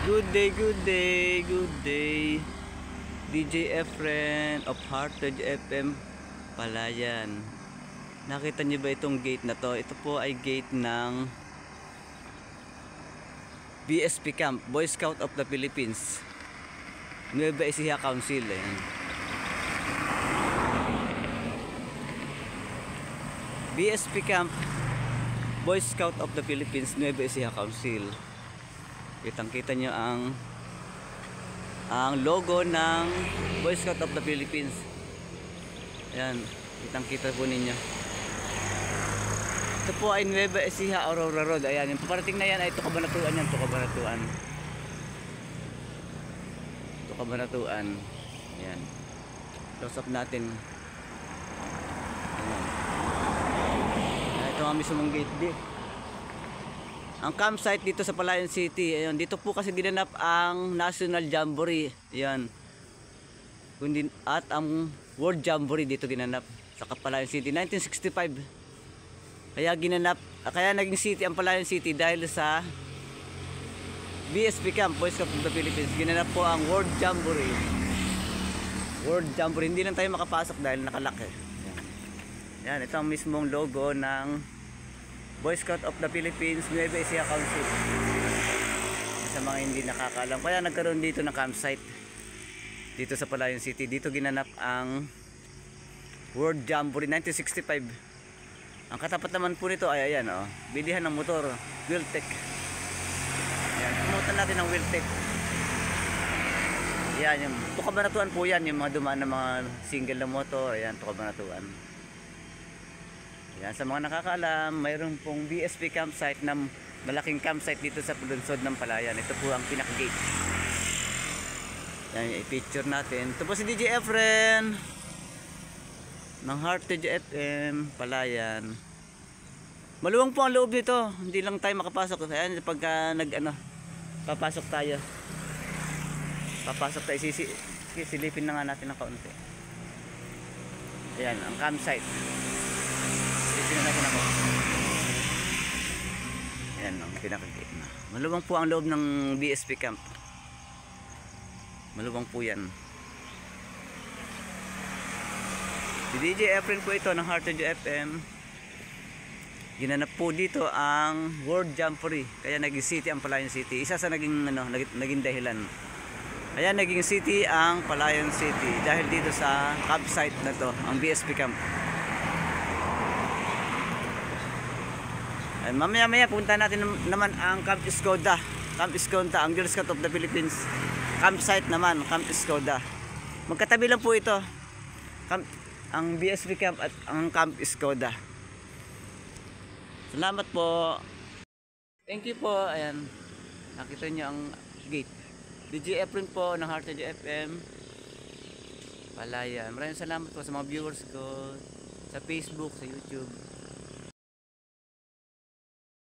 Good day, good day, good day. DJ Efren of Heartage FM Palayan. Nakita niyo ba itong gate na to? Ito po ay gate ng BSP Camp, Boy Scout of the Philippines, Nueva Ecija Council. Ayan. BSP Camp, Boy Scout of the Philippines, Nueva Ecija Council. Kitang-kita nyo ang logo ng Boy Scout of the Philippines. Ayan, kitang-kita po ninyo. Ito po ay Nueva Ecija Aurora Road. Ayan, yung paparating na yan ay Tukabanatuan yan, Tukabanatuan. Tukabanatuan. Ayan. Close up natin. Ayan. Ito ang mismong gate di. Ang campsite dito sa Palayan City, ayun, dito po kasi ginanap ang National Jamboree, ayan. At ang World Jamboree dito ginanap sa Palayan City 1965. Kaya naging city ang Palayan City dahil sa BSP Camp, Boy Scout of the Philippines. Ginanap po ang World Jamboree. World Jamboree, hindi lang tayo makapasok dahil nakalak eh. Ayan, ito ang mismong logo ng Boy Scout of the Philippines, Nueva Ecija Council. Sa mga hindi nakakaalam, kaya nagkaroon dito ng campsite dito sa Palayan City. Dito ginanap ang World Jamboree 1965. Ang katapat naman po nito ay ayan, oh, bilihan ng motor, Wheeltech. Ayan, pumunta natin ng Wheeltech. Ayan, yung Tukabanatuan po yan, yung mga dumaan na mga single na motor. Ayan, Tukabanatuan. Yan, sa mga nakakaalam, mayroon pong BSP campsite na malaking campsite dito sa lungsod ng Palayan. Ito po ang pinaka-gate. Yan, i-picture natin. Ito po si DJ Efren ng Heartage FM Palayan. Maluwang po ang loob nito. Hindi lang tayo makapasok. Ayan, pagka papasok tayo. Papasok tayo. Silipin na nga natin ng kaunti. Ayan, ang campsite. Ayan ang pinaka-gate na. Maluwang po ang loob ng BSP Camp. Maluwang po yan. Si DJ Efren po ito ng Heartage FM. Ginanap po dito ang World Jamboree. Kaya naging city ang Palayan City. Isa sa naging dahilan. Kaya naging city ang Palayan City dahil dito sa campsite na to, ang BSP Camp. Mamaya punta natin naman ang Camp Skoda. Camp Skoda, ang Girl Scout of the Philippines campsite naman, Camp Skoda. Magkatabi lang po ito, ang BSP Camp at ang Camp Skoda. Salamat po. Thank you po. Ayan, nakita nyo ang gate. DJ Efren po ng Heartage FM Palayan. Maraming salamat po sa mga viewers ko sa Facebook, sa YouTube.